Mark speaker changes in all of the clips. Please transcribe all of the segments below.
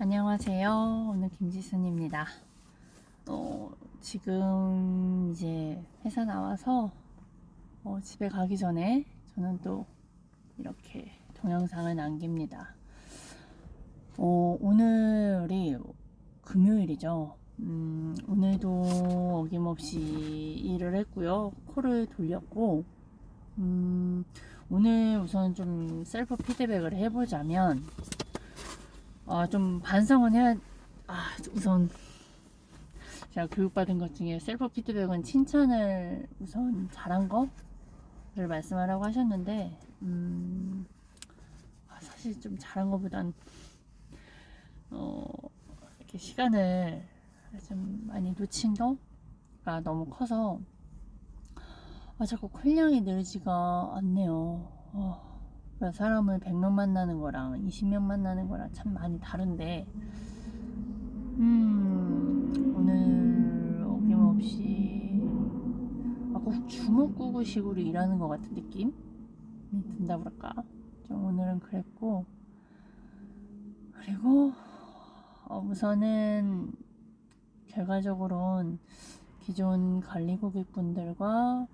Speaker 1: 안녕하세요. 오늘 김지순입니다. 지금 이제 회사 나와서 집에 가기 전에 저는 또 이렇게 동영상을 남깁니다. 오늘이 금요일이죠. 오늘도 어김없이 일을 했고요. 콜을 돌렸고, 오늘 우선 좀 셀프 피드백을 해보자면, 좀 반성은 해야, 우선 제가 교육받은 것 중에 셀프 피드백은 칭찬을 우선 잘한 거를 말씀하라고 하셨는데, 사실 좀 잘한 것보단, 이렇게 시간을 좀 많이 놓친 거가 너무 커서, 자꾸 콜량이 늘지가 않네요. 그러니까 사람을 100명 만나는 거랑 20명 만나는 거랑 참 많이 다른데, 오늘 어김없이 꼭 주먹구구식으로 일하는 것 같은 느낌이 든다 그럴까? 좀 오늘은 그랬고, 그리고 우선은 결과적으로는 기존 관리 고객분들과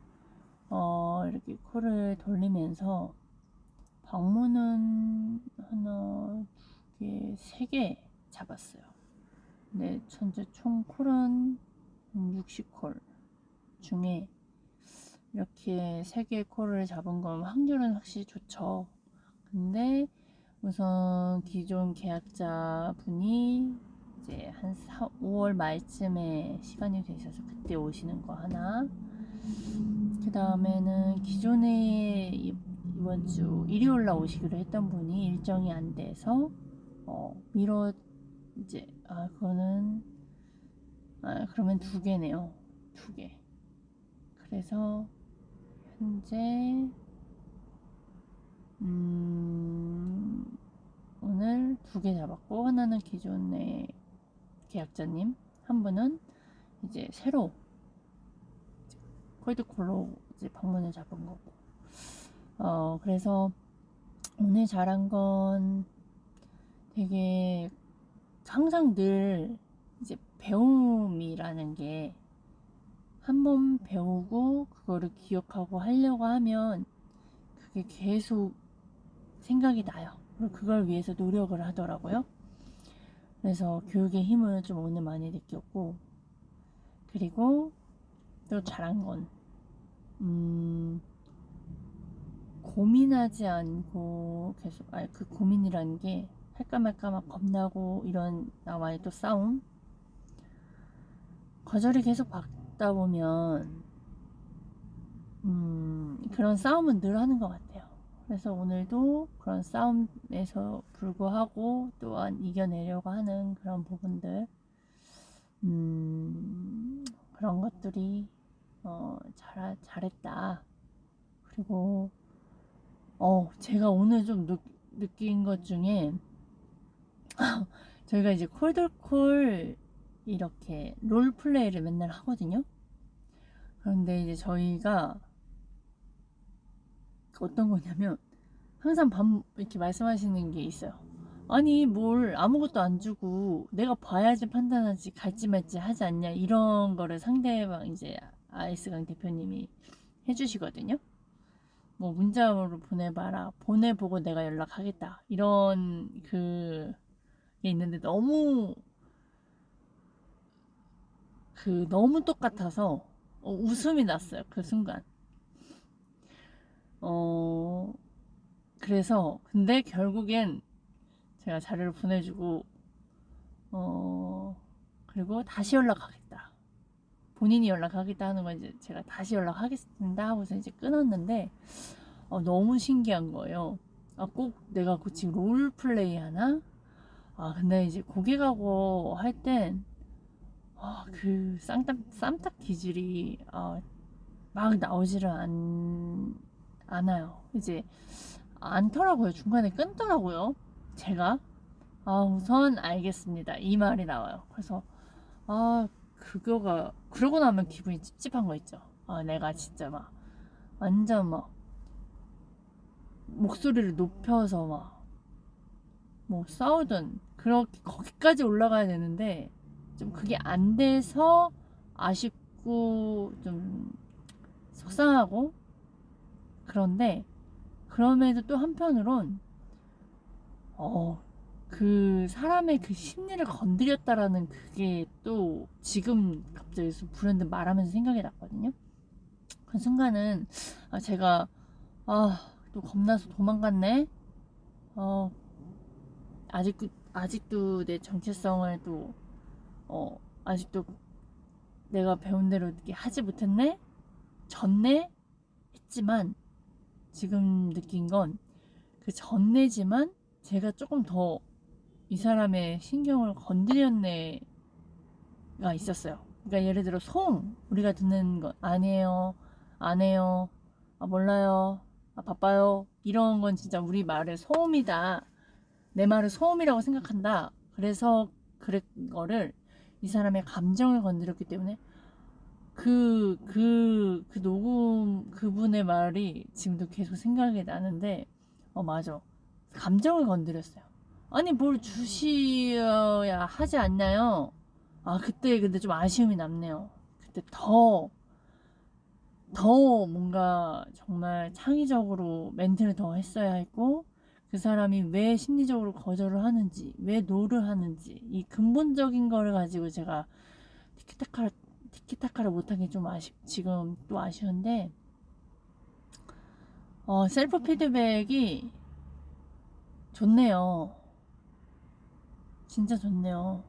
Speaker 1: 이렇게 콜을 돌리면서 방문은 하나, 두 개, 세 개 잡았어요. 근데 현재 총 콜은 60콜 중에 이렇게 3개의 콜을 잡은 건 확률은 확실히 좋죠. 근데 우선 기존 계약자 분이 이제 한 5월 말쯤에 시간이 되셔서 그때 오시는 거 하나, 그 다음에는 기존에 이번 주 일요일 날 오시기로 했던 분이 일정이 안 돼서 미뤄 이제 그거는 그러면 2개네요. 2개. 그래서 현재 오늘 2개 잡았고, 하나는 기존의 계약자님, 한 분은 이제 새로 콜드콜로 이제 방문을 잡은 거고. 그래서 오늘 잘한 건 되게 항상 늘 이제 배움이라는 게 한 번 배우고 그거를 기억하고 하려고 하면 그게 계속 생각이 나요. 그리고 그걸 위해서 노력을 하더라고요. 그래서 교육의 힘을 좀 오늘 많이 느꼈고, 그리고 또 잘한 건 고민하지 않고 계속 그 고민이라는 게 할까 말까 막 겁나고 이런 나와의 또 싸움, 거절이 계속 받다 보면 그런 싸움은 늘 하는 것 같아요. 그래서 오늘도 그런 싸움에서 불구하고 또한 이겨내려고 하는 그런 부분들, 그런 것들이 잘했다. 그리고 제가 오늘 좀 느낀 것 중에 저희가 이제 콜들콜 이렇게 롤플레이를 맨날 하거든요. 그런데 이제 저희가 어떤 거냐면 항상 이렇게 말씀하시는 게 있어요. 아니 뭘 아무것도 안 주고 내가 봐야지 판단하지 갈지 말지 하지 않냐, 이런 거를 상대방 이제 아이스강 대표님이 해주시거든요. 뭐 문자로 보내봐라, 보내보고 내가 연락하겠다, 이런 그게 있는데 너무 똑같아서 웃음이 났어요, 그 순간. 그래서 근데 결국엔 제가 자료를 보내주고 그리고 다시 연락하겠다, 본인이 연락하겠다 하는 건 이제 제가 다시 연락하겠습니다 하고서 이제 끊었는데, 너무 신기한 거예요. 꼭 내가 지금 롤플레이 하나? 근데 이제 고객하고 할 땐 그 쌈딱 기질이 막 나오지를 않아요. 이제 않더라고요. 중간에 끊더라고요. 제가 우선 알겠습니다, 이 말이 나와요. 그래서 그거가 그러고 나면 기분이 찝찝한 거 있죠. 내가 진짜 막 완전 막 목소리를 높여서 막 뭐 싸우든 그렇게 거기까지 올라가야 되는데 좀 그게 안 돼서 아쉽고 좀 속상하고 그런데 그럼에도 또 한편으론 그 사람의 그 심리를 건드렸다라는 그게 또 지금 갑자기 불현듯 말하면서 생각이 났거든요. 그 순간은 제가 또 겁나서 도망갔네. 어, 아직도 내 정체성을 또 아직도 내가 배운 대로 이렇게 하지 못했네? 졌네? 했지만 지금 느낀 건 그 졌네지만 제가 조금 더 이 사람의 신경을 건드렸네가 있었어요. 그러니까 예를 들어 소음 우리가 듣는 거 아니에요, 안 해요, 몰라요, 바빠요 이런 건 진짜 우리 말의 소음이다. 내 말을 소음이라고 생각한다. 그래서 거를 이 사람의 감정을 건드렸기 때문에 그 녹음 그분의 말이 지금도 계속 생각이 나는데 맞아. 감정을 건드렸어요. 아니 뭘 주시어야 하지 않나요? 그때 근데 좀 아쉬움이 남네요. 그때 더 뭔가 정말 창의적으로 멘트를 더 했어야 했고 그 사람이 왜 심리적으로 거절을 하는지 왜 노를 하는지 이 근본적인 거를 가지고 제가 티키타카를 못한 게 좀 지금 또 아쉬운데 셀프 피드백이 좋네요. 진짜 좋네요.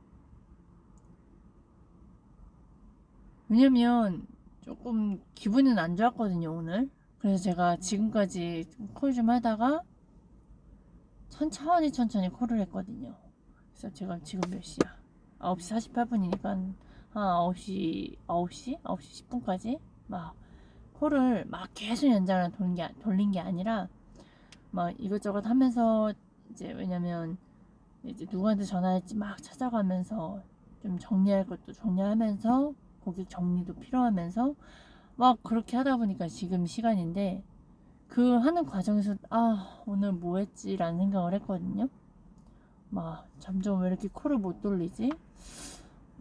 Speaker 1: 왜냐면 조금 기분은 안 좋았거든요 오늘. 그래서 제가 지금까지 콜 좀 하다가 천천히 콜을 했거든요. 그래서 제가 지금 몇 시야? 9시 48분이니까 한 9시 10분까지 막 콜을 막 계속 연장을 돌린 게 아니라 막 이것저것 하면서 이제 왜냐면 이제 누구한테 전화할지 막 찾아가면서 좀 정리할 것도 정리하면서 고객 정리도 필요하면서 막 그렇게 하다 보니까 지금 시간인데 그 하는 과정에서 오늘 뭐 했지라는 생각을 했거든요. 막 점점 왜 이렇게 콜을 못 돌리지?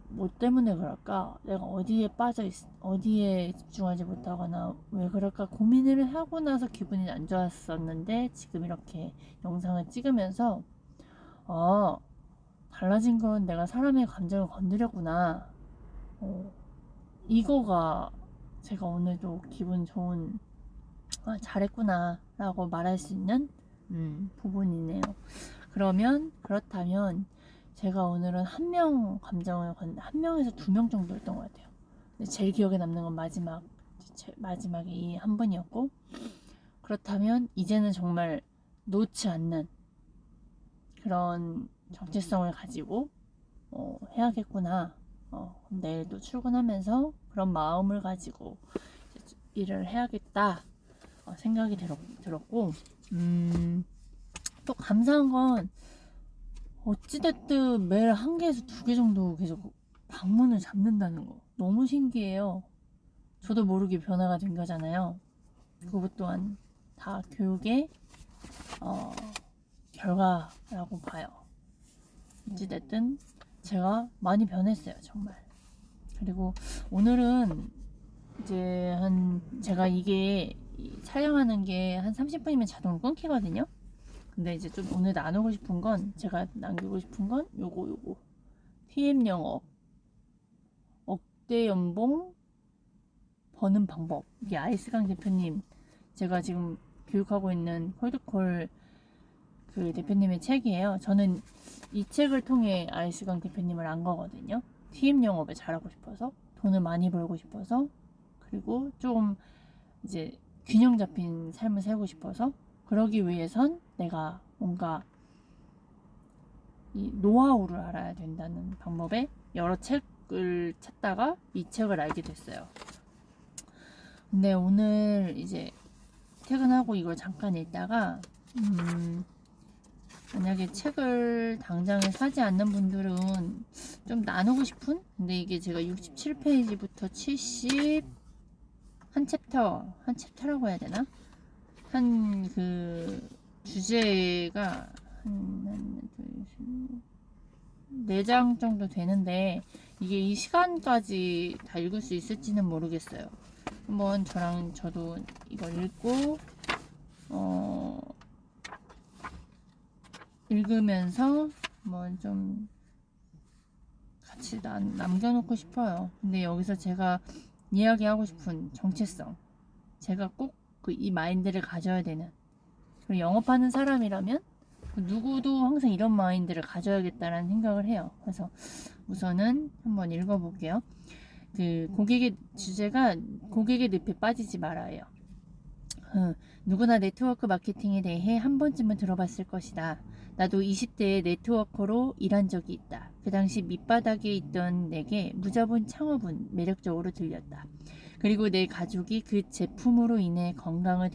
Speaker 1: 뭐 때문에 그럴까? 내가 어디에 집중하지 못하거나 왜 그럴까 고민을 하고 나서 기분이 안 좋았었는데 지금 이렇게 영상을 찍으면서 달라진 건 내가 사람의 감정을 건드렸구나. 이거가 제가 오늘도 기분 좋은 잘했구나 라고 말할 수 있는 부분이네요. 그렇다면 제가 오늘은 한 한 명에서 두 명 정도였던 것 같아요. 근데 제일 기억에 남는 건 마지막에 이 한 분이었고 그렇다면 이제는 정말 놓지 않는 그런 정체성을 가지고 해야겠구나. 내일도 출근하면서 그런 마음을 가지고 일을 해야겠다 생각이 들었고 또 감사한 건 어찌됐든 매일 한 개에서 두 개 정도 계속 방문을 잡는다는 거 너무 신기해요. 저도 모르게 변화가 된 거잖아요. 그것 또한 다 교육의 결과라고 봐요. 어찌됐든 제가 많이 변했어요 정말. 그리고 오늘은 이제 제가 이게 촬영하는 게 한 30분이면 자동으로 끊기거든요. 근데 이제 좀 오늘 나누고 싶은 건 제가 남기고 싶은 건 요거 TM 영업 억대 연봉 버는 방법. 이게 아이스강 대표님 제가 지금 교육하고 있는 콜드콜 그 대표님의 책이에요. 저는 이 책을 통해 아이스강 대표님을 안 거거든요. TM 영업을 잘하고 싶어서 돈을 많이 벌고 싶어서 그리고 좀 이제 균형 잡힌 삶을 살고 싶어서 그러기 위해선 내가 뭔가 이 노하우를 알아야 된다는 방법에 여러 책을 찾다가 이 책을 알게 됐어요. 근데 오늘 이제 퇴근하고 이걸 잠깐 읽다가 만약에 책을 당장에 사지 않는 분들은 좀 나누고 싶은? 근데 이게 제가 67페이지부터 한 챕터라고 해야 되나? 한 그 주제가 하나, 둘, 셋, 4장 정도 되는데 이게 이 시간까지 다 읽을 수 있을지는 모르겠어요. 한번 저도 이걸 읽고 읽으면서 뭐 좀 같이 남겨놓고 싶어요. 근데 여기서 제가 이야기하고 싶은 정체성, 제가 꼭 이 마인드를 가져야 되는, 그리고 영업하는 사람이라면 누구도 항상 이런 마인드를 가져야겠다라는 생각을 해요. 그래서 우선은 한번 읽어볼게요. 그 고객의 주제가 고객의 늪에 빠지지 말아요. 누구나 네트워크 마케팅에 대해 한 번쯤은 들어봤을 것이다. 나도 20대의 네트워커로 일한 적이 있다. 그 당시 밑바닥에 있던 내게 무자본 창업은 매력적으로 들렸다. 그리고 내 가족이 그 제품으로 인해 건강을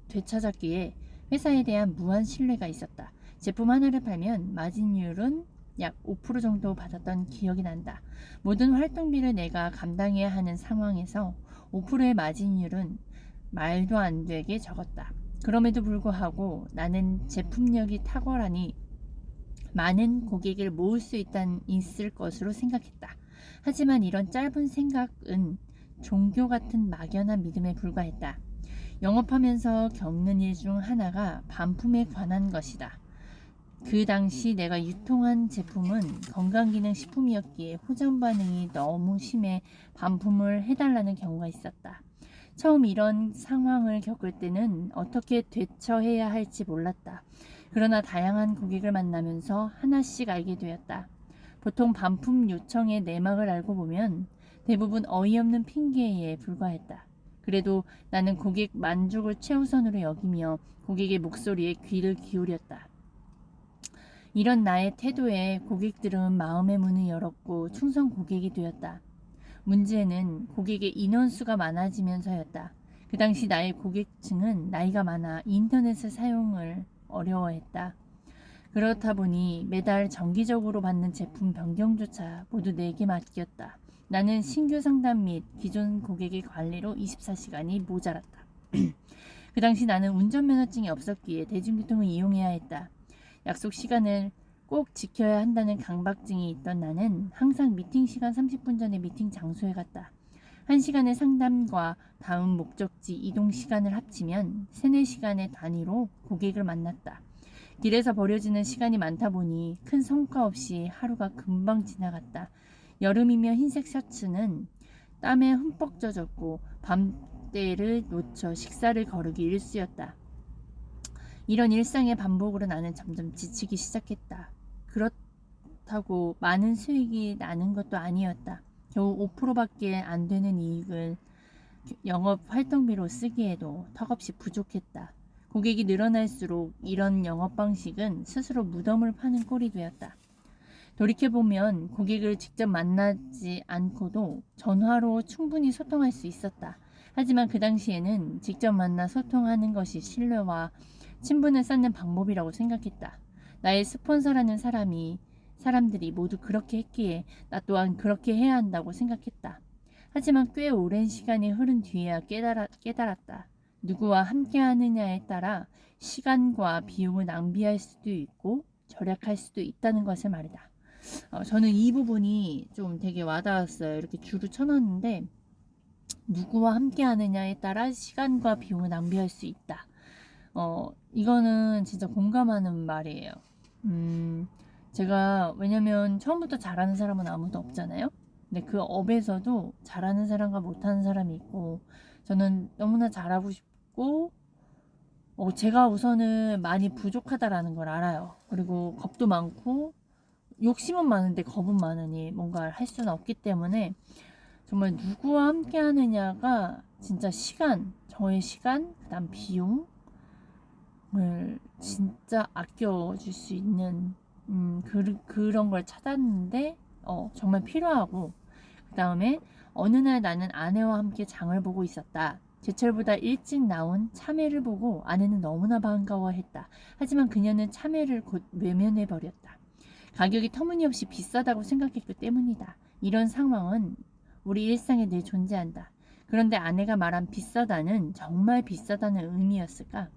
Speaker 1: 되찾았기에 회사에 대한 무한 신뢰가 있었다. 제품 하나를 팔면 마진율은 약 5% 정도 받았던 기억이 난다. 모든 활동비를 내가 감당해야 하는 상황에서 5%의 마진율은 말도 안 되게 적었다. 그럼에도 불구하고 나는 제품력이 탁월하니 많은 고객을 모을 수 있을 것으로 생각했다. 하지만 이런 짧은 생각은 종교 같은 막연한 믿음에 불과했다. 영업하면서 겪는 일 중 하나가 반품에 관한 것이다. 그 당시 내가 유통한 제품은 건강기능식품이었기에 호전 반응이 너무 심해 반품을 해달라는 경우가 있었다. 처음 이런 상황을 겪을 때는 어떻게 대처해야 할지 몰랐다. 그러나 다양한 고객을 만나면서 하나씩 알게 되었다. 보통 반품 요청의 내막을 알고 보면 대부분 어이없는 핑계에 불과했다. 그래도 나는 고객 만족을 최우선으로 여기며 고객의 목소리에 귀를 기울였다. 이런 나의 태도에 고객들은 마음의 문을 열었고 충성 고객이 되었다. 문제는 고객의 인원수가 많아지면서였다. 그 당시 나의 고객층은 나이가 많아 인터넷을 사용을 어려워했다. 그렇다 보니 매달 정기적으로 받는 제품 변경조차 모두 내게 맡겼다. 나는 신규 상담 및 기존 고객의 관리로 24시간이 모자랐다. 그 당시 나는 운전면허증이 없었기에 대중교통을 이용해야 했다. 약속 시간을 꼭 지켜야 한다는 강박증이 있던 나는 항상 미팅 시간 30분 전에 미팅 장소에 갔다. 1시간의 상담과 다음 목적지 이동 시간을 합치면 3, 4시간의 단위로 고객을 만났다. 길에서 버려지는 시간이 많다 보니 큰 성과 없이 하루가 금방 지나갔다. 여름이며 흰색 셔츠는 땀에 흠뻑 젖었고 밤때를 놓쳐 식사를 거르기 일쑤였다. 이런 일상의 반복으로 나는 점점 지치기 시작했다. 그렇다고 많은 수익이 나는 것도 아니었다. 겨우 5%밖에 안 되는 이익을 영업 활동비로 쓰기에도 턱없이 부족했다. 고객이 늘어날수록 이런 영업 방식은 스스로 무덤을 파는 꼴이 되었다. 돌이켜보면 고객을 직접 만나지 않고도 전화로 충분히 소통할 수 있었다. 하지만 그 당시에는 직접 만나 소통하는 것이 신뢰와 친분을 쌓는 방법이라고 생각했다. 나의 스폰서라는 사람들이 모두 그렇게 했기에 나 또한 그렇게 해야 한다고 생각했다. 하지만 꽤 오랜 시간이 흐른 뒤에야 깨달았다. 누구와 함께 하느냐에 따라 시간과 비용을 낭비할 수도 있고 절약할 수도 있다는 것을 말이다. 저는 이 부분이 좀 되게 와닿았어요. 이렇게 줄을 쳐놨는데 누구와 함께 하느냐에 따라 시간과 비용을 낭비할 수 있다. 이거는 진짜 공감하는 말이에요. 제가 왜냐면 처음부터 잘하는 사람은 아무도 없잖아요. 근데 그 업에서도 잘하는 사람과 못하는 사람이 있고 저는 너무나 잘하고 싶고 제가 우선은 많이 부족하다라는 걸 알아요. 그리고 겁도 많고 욕심은 많은데 겁은 많으니 뭔가를 할 수는 없기 때문에 정말 누구와 함께 하느냐가 진짜 저의 시간, 그다음 비용을 진짜 아껴줄 수 있는 그런 걸 찾았는데 정말 필요하고 그 다음에 어느 날 나는 아내와 함께 장을 보고 있었다. 제철보다 일찍 나온 참외를 보고 아내는 너무나 반가워했다. 하지만 그녀는 참외를 곧 외면해버렸다. 가격이 터무니없이 비싸다고 생각했기 때문이다. 이런 상황은 우리 일상에 늘 존재한다. 그런데 아내가 말한 비싸다는 정말 비싸다는 의미였을까?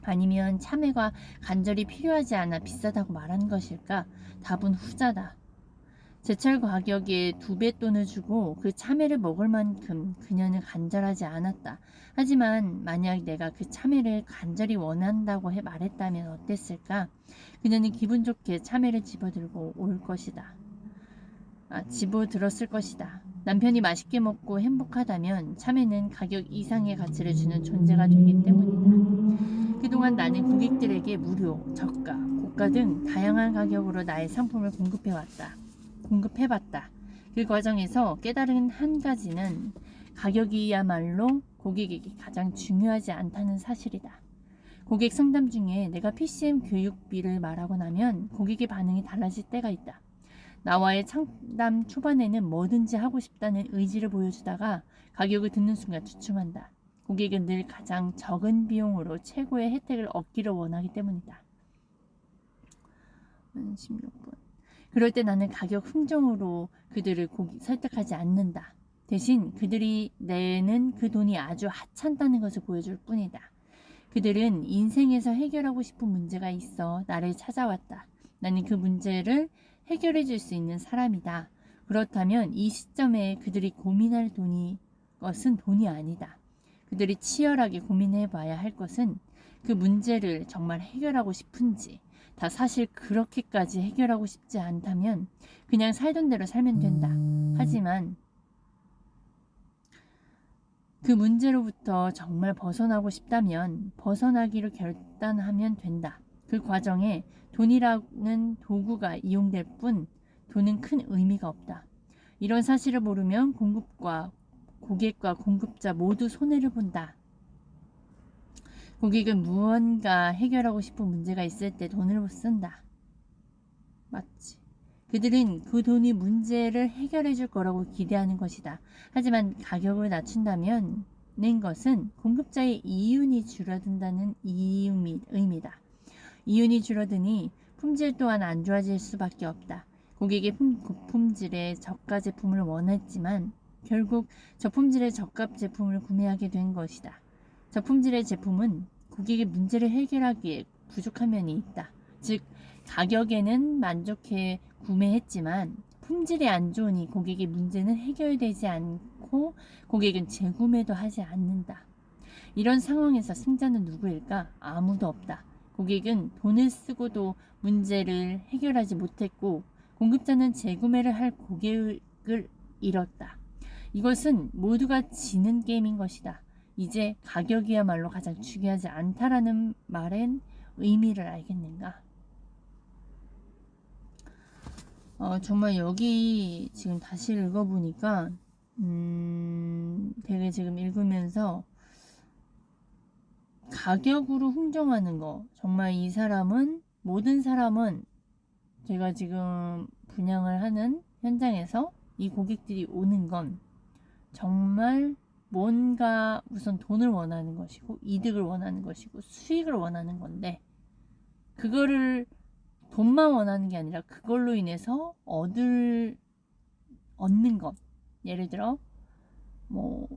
Speaker 1: 아니면 참외가 간절히 필요하지 않아 비싸다고 말한 것일까? 답은 후자다. 제철 가격에 2배 돈을 주고 그 참외를 먹을 만큼 그녀는 간절하지 않았다. 하지만 만약 내가 그 참외를 간절히 원한다고 말했다면 어땠을까? 그녀는 기분 좋게 참외를 집어들고 올 것이다. 집어들었을 것이다. 남편이 맛있게 먹고 행복하다면 참외는 가격 이상의 가치를 주는 존재가 되기 때문이다. 그동안 나는 고객들에게 무료, 저가, 고가 등 다양한 가격으로 나의 상품을 공급해봤다. 그 과정에서 깨달은 한 가지는 가격이야말로 고객에게 가장 중요하지 않다는 사실이다. 고객 상담 중에 내가 PCM 교육비를 말하고 나면 고객의 반응이 달라질 때가 있다. 나와의 상담 초반에는 뭐든지 하고 싶다는 의지를 보여주다가 가격을 듣는 순간 주춤한다. 고객은 늘 가장 적은 비용으로 최고의 혜택을 얻기를 원하기 때문이다. 16분. 그럴 때 나는 가격 흥정으로 그들을 설득하지 않는다. 대신 그들이 내는 그 돈이 아주 하찮다는 것을 보여줄 뿐이다. 그들은 인생에서 해결하고 싶은 문제가 있어 나를 찾아왔다. 나는 그 문제를 해결해 줄 수 있는 사람이다. 그렇다면 이 시점에 그들이 고민할 것은 돈이 아니다. 그들이 치열하게 고민해 봐야 할 것은 그 문제를 정말 해결하고 싶은지, 다 사실 그렇게까지 해결하고 싶지 않다면 그냥 살던 대로 살면 된다. 하지만 그 문제로부터 정말 벗어나고 싶다면 벗어나기로 결단하면 된다. 그 과정에 돈이라는 도구가 이용될 뿐 돈은 큰 의미가 없다. 이런 사실을 모르면 고객과 공급자 모두 손해를 본다. 고객은 무언가 해결하고 싶은 문제가 있을 때 돈을 쓴다. 맞지? 그들은 그 돈이 문제를 해결해 줄 거라고 기대하는 것이다. 하지만 가격을 낮춘다면 낸 것은 공급자의 이윤이 줄어든다는 의미다. 이윤이 줄어드니 품질 또한 안 좋아질 수밖에 없다. 고객의 고품질의 저가 제품을 원했지만 결국 저품질의 저가 제품을 구매하게 된 것이다. 저품질의 제품은 고객의 문제를 해결하기에 부족한 면이 있다. 즉 가격에는 만족해 구매했지만 품질이 안 좋으니 고객의 문제는 해결되지 않고 고객은 재구매도 하지 않는다. 이런 상황에서 승자는 누구일까? 아무도 없다. 고객은 돈을 쓰고도 문제를 해결하지 못했고 공급자는 재구매를 할 고객을 잃었다. 이것은 모두가 지는 게임인 것이다. 이제 가격이야말로 가장 중요하지 않다라는 말엔 의미를 알겠는가? 정말 여기 지금 다시 읽어보니까 되게 지금 읽으면서 가격으로 흥정하는 거, 정말 모든 사람은 제가 지금 분양을 하는 현장에서 이 고객들이 오는 건 정말 뭔가 우선 돈을 원하는 것이고 이득을 원하는 것이고 수익을 원하는 건데, 그거를 돈만 원하는 게 아니라 그걸로 인해서 얻는 것, 예를 들어 뭐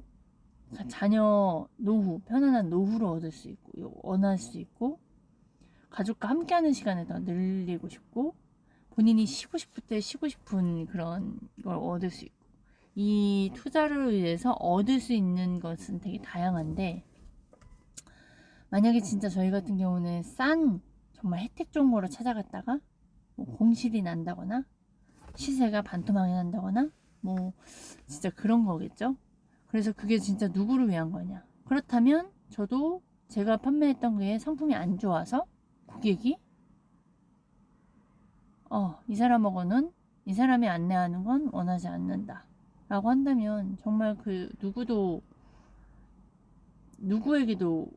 Speaker 1: 자녀 노후, 편안한 노후를 얻을 수 있고 원할 수 있고, 가족과 함께하는 시간을 더 늘리고 싶고, 본인이 쉬고 싶을 때 쉬고 싶은 그런 걸 얻을 수 있고, 이 투자를 위해서 얻을 수 있는 것은 되게 다양한데, 만약에 진짜 저희 같은 경우는 정말 혜택 좋은 거로 찾아갔다가 뭐 공실이 난다거나 시세가 반토막이 난다거나 뭐 진짜 그런 거겠죠. 그래서 그게 진짜 누구를 위한 거냐? 그렇다면 저도 제가 판매했던 게 상품이 안 좋아서 고객이 이 사람이 안내하는 건 원하지 않는다 라고 한다면 정말 그 누구에게도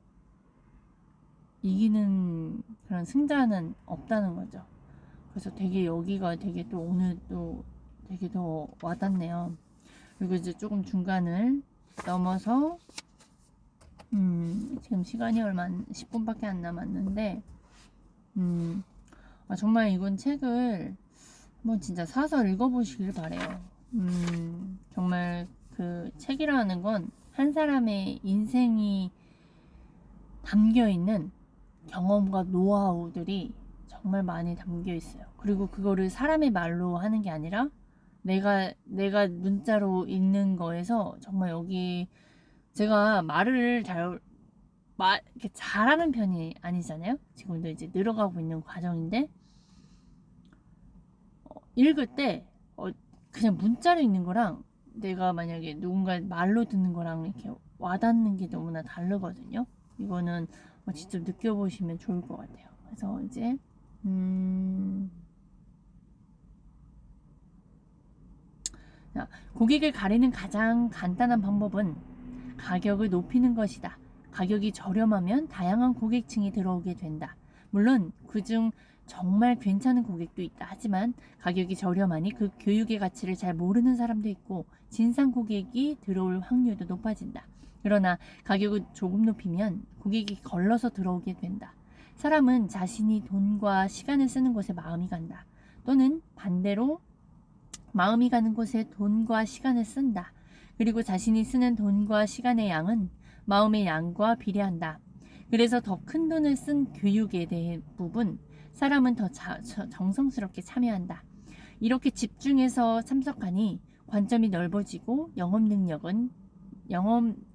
Speaker 1: 이기는 그런 승자는 없다는 거죠. 그래서 되게 여기가 되게 또 오늘 또 되게 더 와닿네요. 그리고 이제 조금 중간을 넘어서 지금 시간이 10분밖에 안 남았는데 정말 이건 책을 한번 진짜 사서 읽어보시길 바래요. 정말 그 책이라는 건 한 사람의 인생이 담겨있는 경험과 노하우들이 정말 많이 담겨 있어요. 그리고 그거를 사람의 말로 하는 게 아니라 내가 문자로 읽는 거에서 정말 여기 제가 말을 이렇게 잘하는 편이 아니잖아요. 지금도 이제 늘어가고 있는 과정인데 읽을 때 그냥 문자로 읽는 거랑 내가 만약에 누군가 말로 듣는 거랑 이렇게 와닿는 게 너무나 다르거든요. 이거는 직접 느껴보시면 좋을 것 같아요. 그래서 이제 자, 고객을 가리는 가장 간단한 방법은 가격을 높이는 것이다. 가격이 저렴하면 다양한 고객층이 들어오게 된다. 물론 그중 정말 괜찮은 고객도 있다. 하지만 가격이 저렴하니 그 교육의 가치를 잘 모르는 사람도 있고 진상 고객이 들어올 확률도 높아진다. 그러나 가격을 조금 높이면 고객이 걸러서 들어오게 된다. 사람은 자신이 돈과 시간을 쓰는 곳에 마음이 간다. 또는 반대로 마음이 가는 곳에 돈과 시간을 쓴다. 그리고 자신이 쓰는 돈과 시간의 양은 마음의 양과 비례한다. 그래서 더 큰 돈을 쓴 교육에 대해 부분 사람은 더 정성스럽게 참여한다. 이렇게 집중해서 참석하니 관점이 넓어지고 영업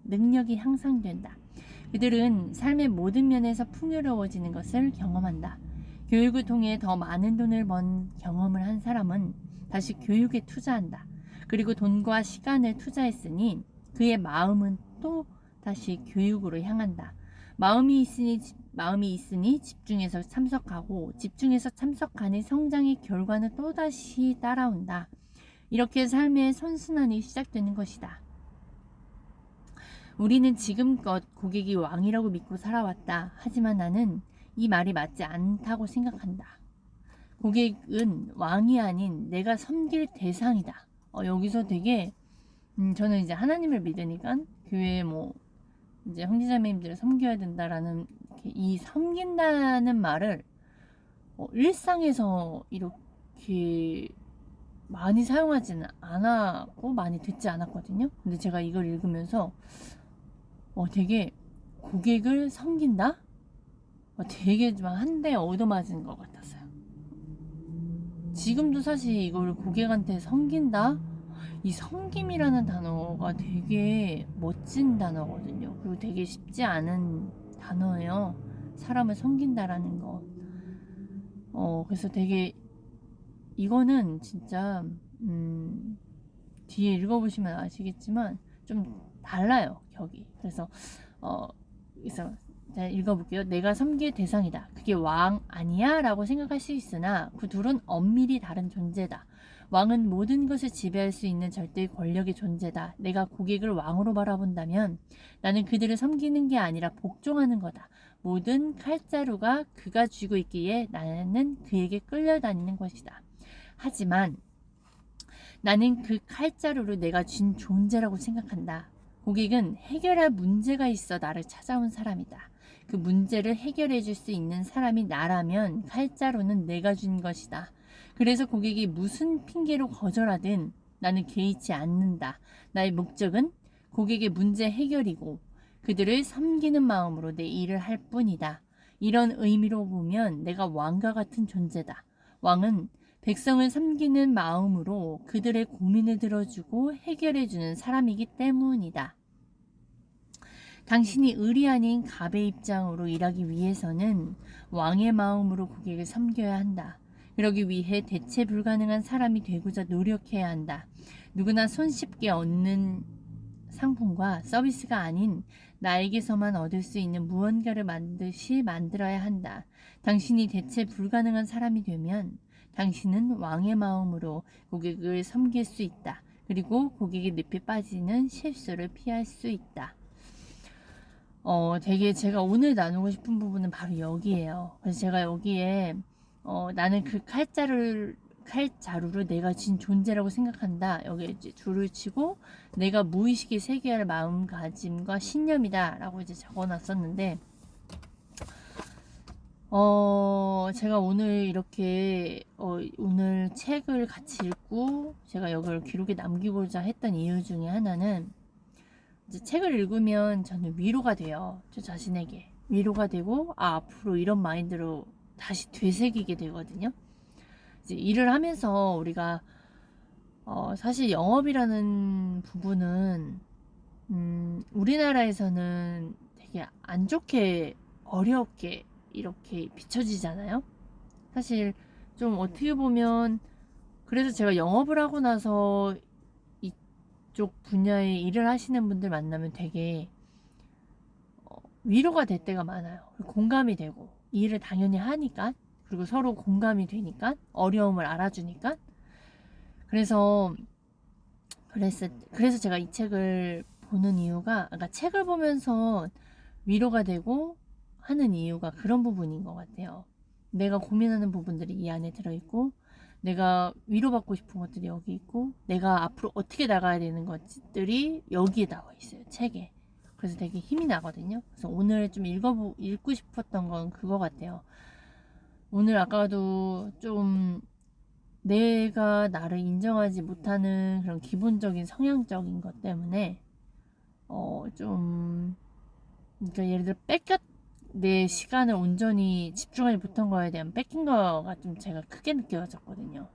Speaker 1: 능력이 향상된다. 그들은 삶의 모든 면에서 풍요로워지는 것을 경험한다. 교육을 통해 더 많은 돈을 번 경험을 한 사람은 다시 교육에 투자한다. 그리고 돈과 시간을 투자했으니 그의 마음은 또 다시 교육으로 향한다. 마음이 있으니 집중해서 참석하고 집중해서 참석하는 성장의 결과는 또다시 따라온다. 이렇게 삶의 선순환이 시작되는 것이다. 우리는 지금껏 고객이 왕이라고 믿고 살아왔다. 하지만 나는 이 말이 맞지 않다고 생각한다. 고객은 왕이 아닌 내가 섬길 대상이다. 여기서 되게 저는 이제 하나님을 믿으니까 교회에 이제 형제자매님들을 섬겨야 된다라는 이 섬긴다는 말을 일상에서 이렇게 많이 사용하지는 않았고 많이 듣지 않았거든요. 근데 제가 이걸 읽으면서 되게 고객을 섬긴다? 되게 좀 한 대 얻어맞은 것 같았어요. 지금도 사실 이걸 고객한테 섬긴다? 이 섬김이라는 단어가 되게 멋진 단어거든요. 그리고 되게 쉽지 않은 단어예요. 사람을 섬긴다라는 거. 그래서 되게 이거는 진짜 뒤에 읽어보시면 아시겠지만 좀 달라요, 격이. 그래서 자, 읽어볼게요. 내가 섬길 대상이다. 그게 왕 아니야? 라고 생각할 수 있으나 그 둘은 엄밀히 다른 존재다. 왕은 모든 것을 지배할 수 있는 절대의 권력의 존재다. 내가 고객을 왕으로 바라본다면 나는 그들을 섬기는 게 아니라 복종하는 거다. 모든 칼자루가 그가 쥐고 있기에 나는 그에게 끌려다니는 것이다. 하지만 나는 그 칼자루를 내가 쥔 존재라고 생각한다. 고객은 해결할 문제가 있어 나를 찾아온 사람이다. 그 문제를 해결해 줄 수 있는 사람이 나라면 칼자루는 내가 준 것이다. 그래서 고객이 무슨 핑계로 거절하든 나는 개의치 않는다. 나의 목적은 고객의 문제 해결이고 그들을 섬기는 마음으로 내 일을 할 뿐이다. 이런 의미로 보면 내가 왕과 같은 존재다. 왕은 백성을 섬기는 마음으로 그들의 고민을 들어주고 해결해주는 사람이기 때문이다. 당신이 을이 아닌 갑의 입장으로 일하기 위해서는 왕의 마음으로 고객을 섬겨야 한다. 그러기 위해 대체 불가능한 사람이 되고자 노력해야 한다. 누구나 손쉽게 얻는 상품과 서비스가 아닌 나에게서만 얻을 수 있는 무언가를 만들어야 한다. 당신이 대체 불가능한 사람이 되면 당신은 왕의 마음으로 고객을 섬길 수 있다. 그리고 고객의 늪에 빠지는 실수를 피할 수 있다. 되게 제가 오늘 나누고 싶은 부분은 바로 여기에요. 그래서 제가 여기에 나는 그 칼자루를 내가 진 존재라고 생각한다. 여기에 이제 줄을 치고 내가 무의식에 새겨야 할 마음가짐과 신념이다 라고 이제 적어놨었는데 제가 오늘 이렇게 오늘 책을 같이 읽고 제가 여기를 기록에 남기고자 했던 이유 중에 하나는 이제 책을 읽으면 저는 위로가 돼요. 저 자신에게. 위로가 되고 앞으로 이런 마인드로 다시 되새기게 되거든요. 이제 일을 하면서 우리가 사실 영업이라는 부분은 우리나라에서는 되게 안 좋게 어렵게 이렇게 비춰지잖아요. 사실 좀 어떻게 보면 그래서 제가 영업을 하고 나서 이쪽 분야에 일을 하시는 분들 만나면 되게 위로가 될 때가 많아요. 공감이 되고 이 일을 당연히 하니까, 그리고 서로 공감이 되니까, 어려움을 알아주니까. 그래서 제가 이 책을 보는 이유가, 그러니까 책을 보면서 위로가 되고 하는 이유가 그런 부분인 것 같아요. 내가 고민하는 부분들이 이 안에 들어있고, 내가 위로받고 싶은 것들이 여기 있고, 내가 앞으로 어떻게 나가야 되는 것들이 여기에 나와 있어요, 책에. 그래서 되게 힘이 나거든요. 그래서 오늘 좀 읽고 싶었던 건 그거 같아요. 오늘 아까도 좀 내가 나를 인정하지 못하는 그런 기본적인 성향적인 것 때문에 좀, 그러니까 예를 들어 내 시간을 온전히 집중하지 못한 거에 대한 뺏긴 거가 좀 제가 크게 느껴졌거든요.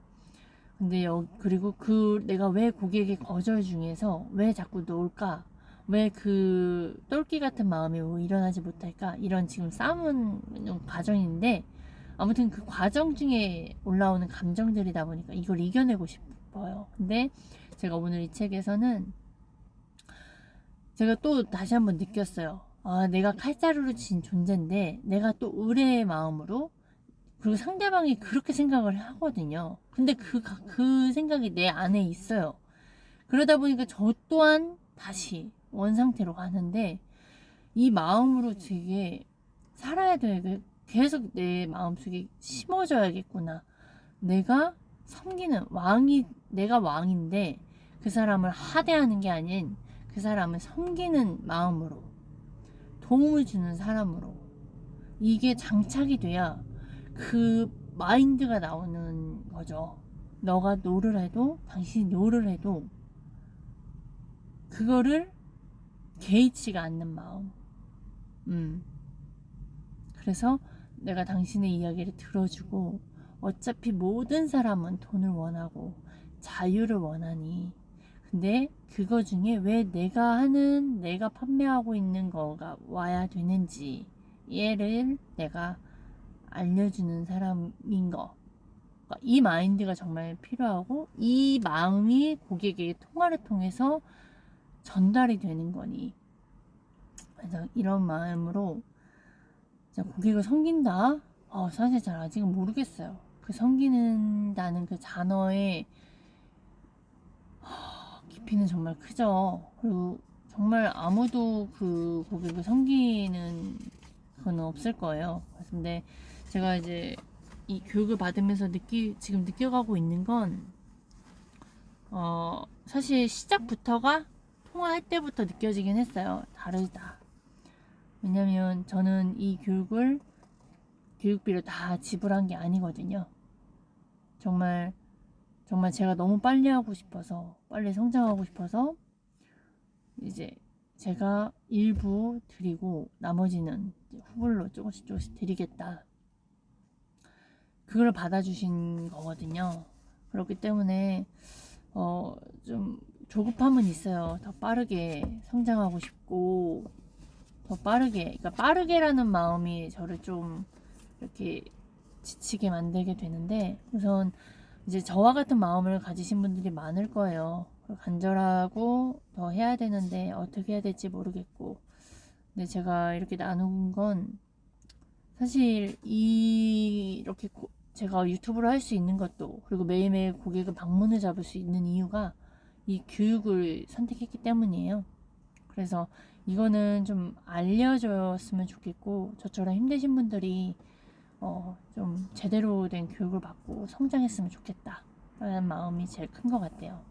Speaker 1: 근데 그리고 내가 왜 고객의 거절 중에서 왜 자꾸 놓을까? 왜 그 똘끼 같은 마음이 왜 일어나지 못할까? 이런 지금 싸움은 과정인데, 아무튼 그 과정 중에 올라오는 감정들이다 보니까 이걸 이겨내고 싶어요. 근데 제가 오늘 이 책에서는 제가 또 다시 한번 느꼈어요. 아, 내가 칼자루로 진 존재인데 내가 또 의뢰의 마음으로, 그리고 상대방이 그렇게 생각을 하거든요. 근데 그 생각이 내 안에 있어요. 그러다 보니까 저 또한 다시 원상태로 가는데, 이 마음으로 되게 살아야 되게 계속 내 마음속에 심어줘야겠구나. 내가 내가 왕인데 그 사람을 하대하는 게 아닌 그 사람을 섬기는 마음으로, 도움을 주는 사람으로, 이게 장착이 돼야 그 마인드가 나오는 거죠. 너가 노를 해도, 당신이 노를 해도 그거를 개의치가 않는 마음. 그래서 내가 당신의 이야기를 들어주고, 어차피 모든 사람은 돈을 원하고 자유를 원하니, 근데 그거 중에 왜 내가 판매하고 있는 거가 와야 되는지 얘를 내가 알려주는 사람인 거. 그러니까 이 마인드가 정말 필요하고, 이 마음이 고객에게 통화를 통해서 전달이 되는 거니. 그래서 이런 마음으로 고객을 섬긴다? 사실 잘 아직은 모르겠어요. 그 섬기는다는 그 단어의 깊이는 정말 크죠. 그리고 정말 아무도 그 고객을 섬기는 건 없을 거예요. 근데 제가 이제 이 교육을 받으면서 지금 느껴가고 있는 건, 사실 시작부터가 통화할 때부터 느껴지긴 했어요. 다르다. 왜냐면 저는 이 교육비를 다 지불한 게 아니거든요. 정말 제가 너무 빨리 하고 싶어서, 빨리 성장하고 싶어서 이제 제가 일부 드리고 나머지는 후불로 조금씩 드리겠다. 그걸 받아주신 거거든요. 그렇기 때문에 좀 조급함은 있어요. 더 빠르게 성장하고 싶고, 그러니까 빠르게라는 마음이 저를 좀 이렇게 지치게 만들게 되는데, 우선 이제 저와 같은 마음을 가지신 분들이 많을 거예요. 간절하고 더 해야 되는데 어떻게 해야 될지 모르겠고. 근데 제가 이렇게 나눈 건, 사실 이렇게 제가 유튜브를 할 수 있는 것도, 그리고 매일매일 고객을 방문을 잡을 수 있는 이유가 이 교육을 선택했기 때문이에요. 그래서 이거는 좀 알려줬으면 좋겠고, 저처럼 힘드신 분들이 좀 제대로 된 교육을 받고 성장했으면 좋겠다 라는 마음이 제일 큰 것 같아요.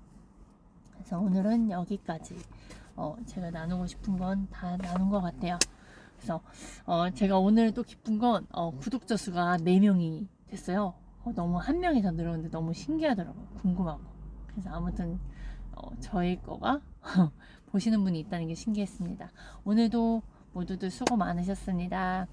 Speaker 1: 그래서 오늘은 여기까지. 제가 나누고 싶은 건 다 나눈 것 같아요. 그래서 제가 오늘 또 기쁜 건 구독자 수가 4명이 됐어요. 너무 한 명이 더 늘었는데 너무 신기하더라고요. 궁금하고. 그래서 아무튼 저희 거가 보시는 분이 있다는 게 신기했습니다. 오늘도 모두들 수고 많으셨습니다.